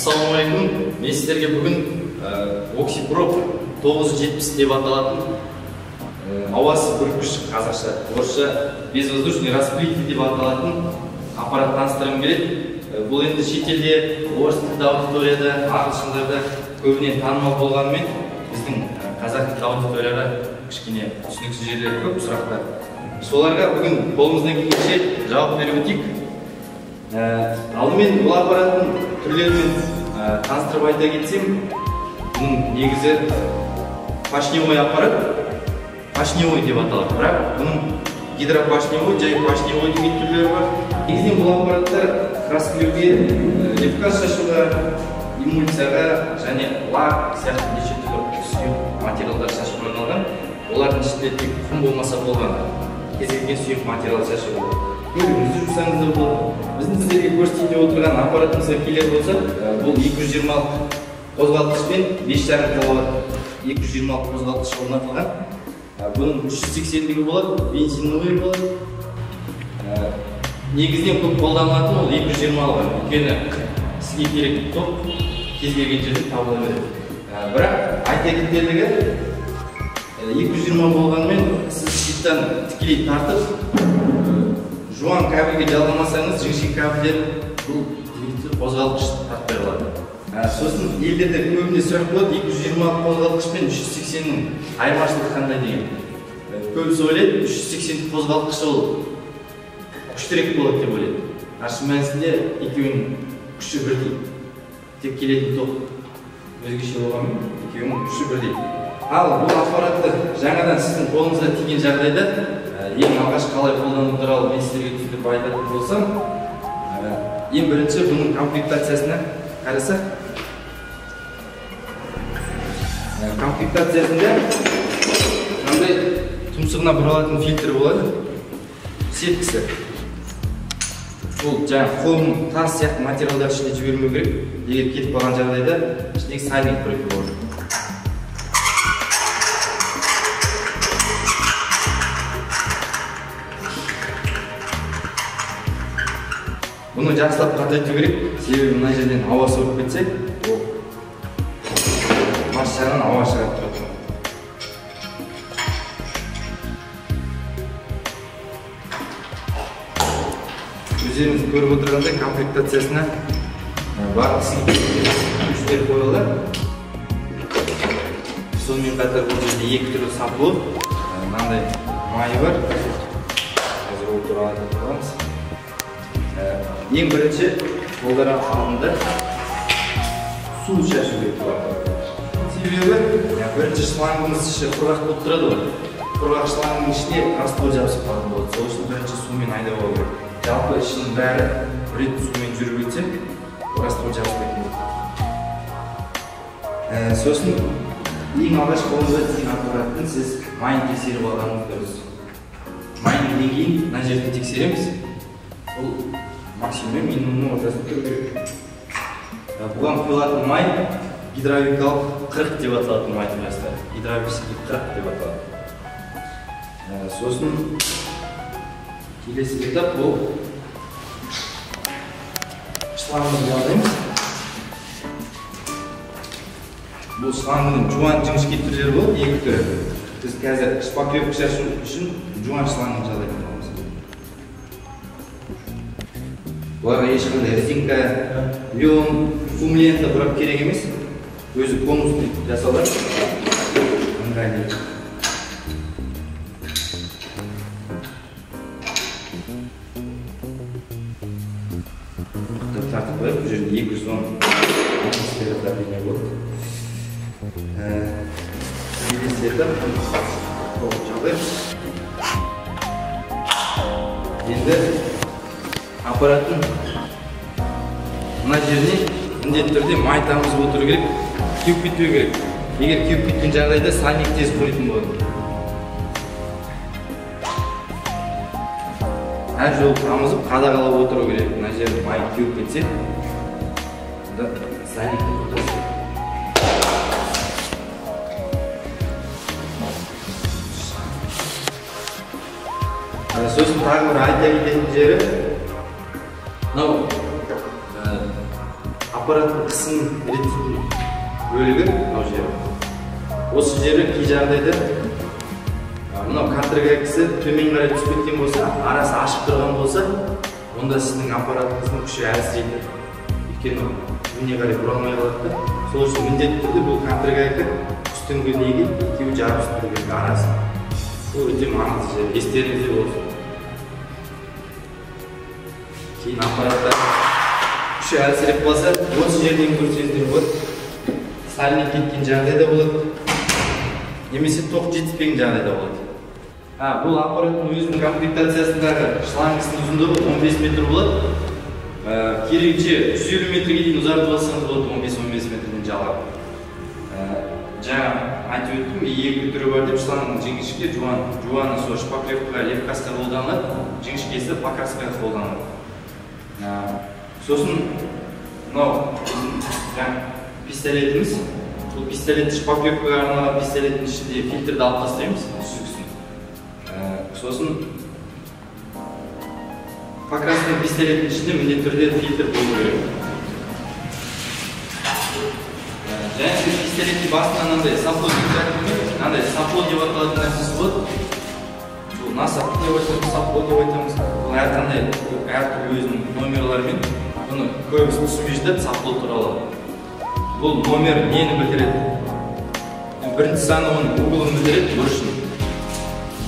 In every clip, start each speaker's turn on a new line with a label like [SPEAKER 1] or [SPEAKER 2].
[SPEAKER 1] Ассалаумағалейкум. Мен сіздерге бүгін Oxipro 970 деп аталатын ауасы бүркіш, қазақша, орысша безвоздушный распылитель деп аталатын аппарат таныстырғым келеді. Бұл енді шетелде, орыс тілді аудиторияда, ағылшындарда көбіне танымал болғанымен, біздің қазақ тілді аудиторияға кішкене түсініксіз жерлері көп сұрақтар. Соларға бүгін қолымыздан келгенше жауап беріп өтейік. Алдымен бұл аппараттың түрлерімен таныстырып айта кетсем, бұның негізі пашневой аппарат, пашневой деп аталады. Бірақ бұның гидропашневой, жай пашневой деген түрлері бар. Негізінен бұл аппараттар краскілеуге, лепкаш шашуға, эмульсияға және лак сияқты неше түрлі сұйық материалдар шашуға арналған. Олардың ішінде тек құм болмаса болған, кез келген сұйық материал шашуға болады. Көмегіңізді жұмсаңыз да болады. Біздің сіздерге көрсетейін деп отырған аппаратымызға келер болса, бұл 220 қозғалтқышпен 5,5 киловатт 220 қозғалтқыш орнатылған. Бұның 380-лігі болады, бензиновый болады. Негізінен көп қолданылатын ол 220-ға. Өйткені сізге керек тоқ кез келген жерде табыла береді. Бірақ айта кетерлігі 220 болғанымен сіз щиттан тікелей тартып, жуан кабельге жалғамасаңыз, жіңішке кабельдер бұл қозғалтқыш тартпай қалады. Сосын елдерде көбіне сұрақ болады, 220 қозғалтқыш пен 380-нің айырмашылығы қандай деген. Көбісі ойлайды, 380 қозғалтқыш ол күштірек болады деп ойлайды. Шын мәнісінде екеуінің күші бірдей. Тек келетін тоқ өзгеше болғанмен екеуінің күші бірдей. Ал бұл аппаратты жаңадан сіздің қолыңызға тиген жағдайда ең алғаш қалай қолдану туралы мен сіздерге түсіндіріп айтатын болсам, ең бірінші бұның комплектациясына қарасақ, комплектациясында мынандай тұмсығына бұралатын фильтр болады, сеткісі. Бұл жаңа қолын тас сияқты материалдар ішіне жібермеу керек. Егер кетіп қалған жағдайда ішіндегі сальник бірігіп болады. Бұны жақсылап қатайту керек, себебі мына жерден ауа соғып кетсе, ол бас жағынан ауа шығарып тұрады. Өздеріңіз көріп отырғандай комплектациясына барлық күштер қойылды. Сонымен қатар бұл жерде екі түрлі сапылы, мынандай майы бар. Қазір ол туралы айтып отырамыз. Ең бірінші қолдарға алдында су шашу керек болады. Себебі бірінші шлангымыз іші құрғақ болып тұрады ғой. Құрғақ шлангының ішіне раствор жабысып қалатын болады. Сол үшін бірінші сумен айдап алу керек. Жалпы ішінің бәрі бір рет сумен жүріп өтсе, раствор жабыспайтын болады. Сосын ең алғаш қолыңызға тиген аппараттың сіз майын тексеріп алғаныңыз дұрыс. Майның деңгейін мына жерде тексереміз. Бұл максимум минимумның ортасын тұру керек. Бұған құйылатын май гидравликалық 40 деп аталатын май түрі. Гидравликалық 40 деп аталады. Сосын келесі этап бұл шлангымызды алаймыз. Бұл шлангының жуан жіңішке түрлері болады, екі түрі. Біз қазір шпаклевка шашу үшін жуан шлангын жалайтын боламыз. Бұларға ешқандай резинка, лен, фумлента бұрап керек емес. Өзі конусты жасалады. Ыңғайлы. Тартып қойып, бұл жерде 210 атмосфера давление болады. Келесі етап қолып жағдаймыз. Енді аппараттың мына жеріне міндетті түрде май тамызып отыру керек, кеуіп кетпеу керек. Егер кеуіп кеткен жағдайда сальник тез құритын болады. Әр жолы тамызып қадағалап отыру керек. Мына жерде май кеуіп кетсе, онда сальникті құртасыз. Сосын тағы бір айта кететін жері, мынау аппараттың қысымын реттейтін бөлігі мынау жері. Осы жері кей жағдайда мынау контргайкасы төмен қарай түсіп кеткен болса, арасы ашық тұрған болса, онда сіздің аппараттыңыздың күші әлсірейді. Өйткені төменге қарай бұралмай қалады. Сол үшін міндетті түрде бұл контргайка үстіңгі неге екеуі жабысып тұру керек арасы. Бұл өте маңызды жер, естеріңізде болсын. Кейін аппараттар күші әлсіреп қалса, осы жерден көрсеңіздер болады. Сальник кеткен жағдайда болады. Немесе тоқ жетіспеген жағдайда болады. Бұл аппараттың өзінің комплектациясындағы шлангысының ұзындығы 15 метр болады. Керегінше 150 метрге дейін ұзартып алсаңыз болады, 15-15 метрден жалғап. Жаңа айтып өттім, екі түрі бар деп, шлангының жіңішке, жуаны сол шпаклевкаға, лепкасқа қолданылады, жіңішкесі покраскаға қолданылады. Сосын мынау жаңа пистолетіміз. Бұл пистолетті шпаклевкаға арналған пистолеттің ішінде фильтрді алып тастаймыз, сүзгісін. Сосын покрасканың пистолеттің ішінде міндетті түрде фильтр болу керек. Және сіз пистолеттің басына мынандай сапло деп аталатын нәрсесі болады. Бұл насап деп айтамыз, сапло деп айтамыз. Бұл әртүрлі өзінің номерларымен. Бұны көбісі түсінбей жатады сапло туралы. Бұл номер нені білдіреді? Бірінші саны оның углын білдіреді, бұрышын.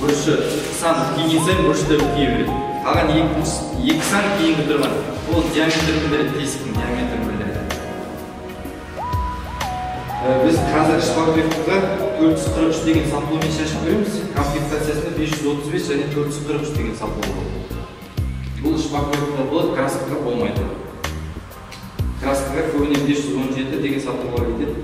[SPEAKER 1] Бұрышы сан үлкейген сайын бұрышы да үлкейе береді. Қалған екі сан кейінгі тұрған. Ол диаметрін білдіреді, тесіктің диаметрін білдіреді. Біз қазір шпаклевкаға 443 деген сапломен шашып көреміз. Комплектациясында 535 және 443 деген сапло болады. Бұл шпаклевка болады, краскаға болмайды. Краскаға көбіне 517 деген саплоға кетеді.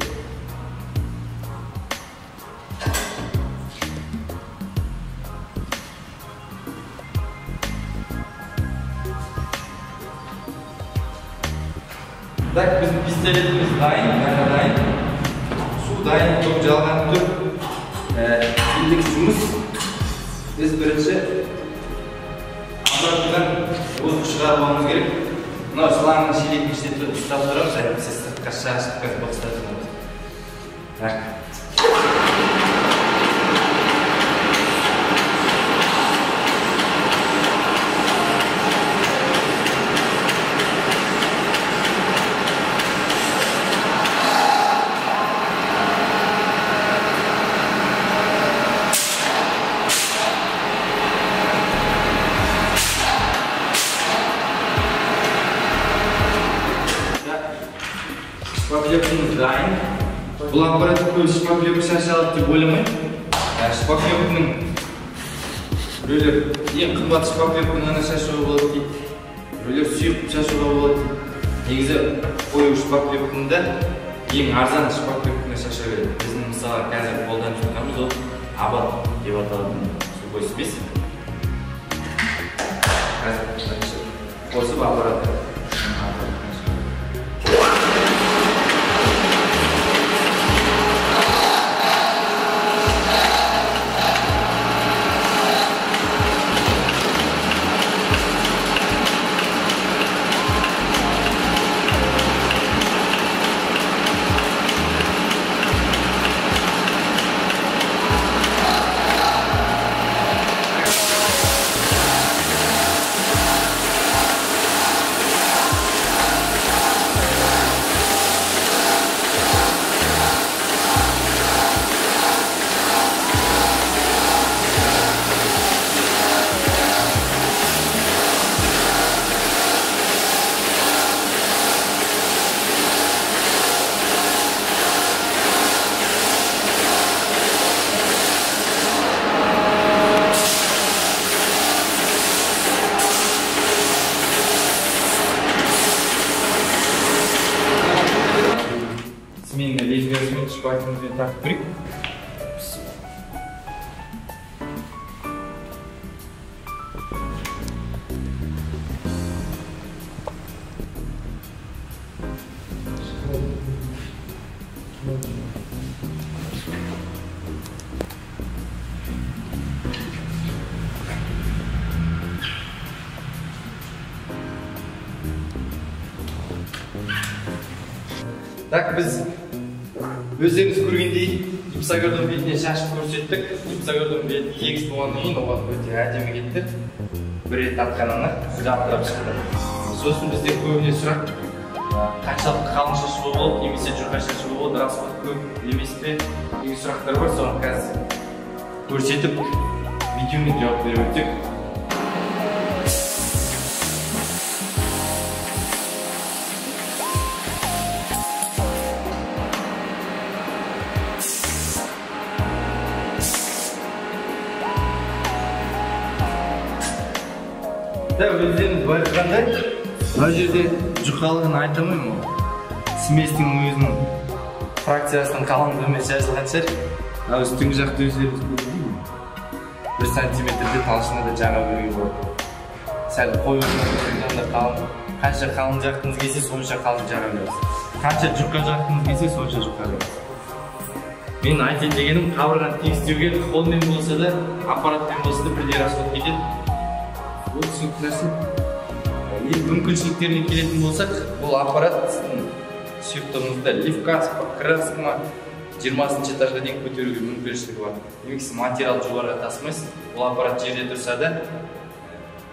[SPEAKER 1] Так, біздің пистолетіміз дайын, дайын. Су дайын, тоқ жалған тұр. Ендігі жұмыс. Біз бірінші аппараттан озық шығарып алуымыз керек. Мынау шлангның шелектің ішінде ұстап тұрамыз, сіз сыртқа шашып бақыстатын болады. Так. Шпаклевкамыз дайын. Бұл аппаратты көбісі шпаклевка шашалады деп ойламайды. Шпаклевканың біреулер ең қымбат шпаклевканы ғана шашуға болады дейді. Біреулер сұйық шашуға болады дейді. Негізі қою шпаклевканы ең арзан шпаклевканы шаша береді. Біздің мысалы қазір қолданып жатқанымыз ол абат деп аталатын сухой смесь. Қазір қосып аппаратты. Сменный лезвие шпаклевкой так прик. Так, біз өздеріңіз көргендей гипсогордың бетіне шашып көрсеттік. Гипсогордың беті тегіс болғаннан кейін оған өте әдемі кетті. Бір рет тартқанына жабықтырып шықты. Сосын бізде көбіне сұрақ қаншалықты қалың шашуы болады, немесе жұқа шашуы болады, рас па көп емес пе деген сұрақтар бар. Соны қазір көрсетіп видеомен жауап беріп өтсек. Өздеріңіз байқағандай, мына жерде жұқалығын айтамаймын ғой. Сместің өзінің фракциясының қалыңдығымен жазылған шығар. Үстіңгі жақты өздеріңіз көрдіңіз. 1 сантиметрде талшыны да жаңа бөлуге болады. Сәл қойылған қалың. Қанша қалың жақтыңыз келсе, сонша қалың жаға бересіз. Қанша жұқа жақтыңыз келсе, сонша жұқа бересіз. Мен айтайын дегенім, қабырғаны тегістеуге қолмен болса да, аппаратпен болса да бірдей расход кетеді. Бұл түсінікті нәрсе. Мүмкіншіліктеріне келетін болсақ, бұл аппарат сіздің сүйіктігіңізді лифкаска, краска 20 этажға дейін көтеруге мүмкіншілігі бар. Немесе материал жоғарыға тасымайсыз. Бұл аппарат жерде тұрса да,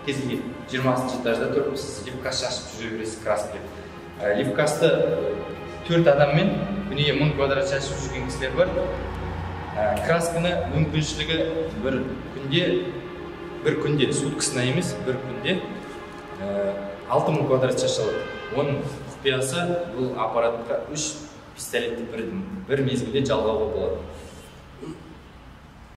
[SPEAKER 1] кез келген 20 этажда тұрып, сіз лифкас шашып жүре бересіз краска. Лифкасты 4 адаммен күніне 1000 квадрат шашып жүрген кісілер бар. Красканы мүмкіншілігі бір күнде, суткасына емес, бір күнде 6000 квадрат шашылады. Оның құпиясы бұл аппаратқа 3 пистолетті бір мезгілде жалғауға болады.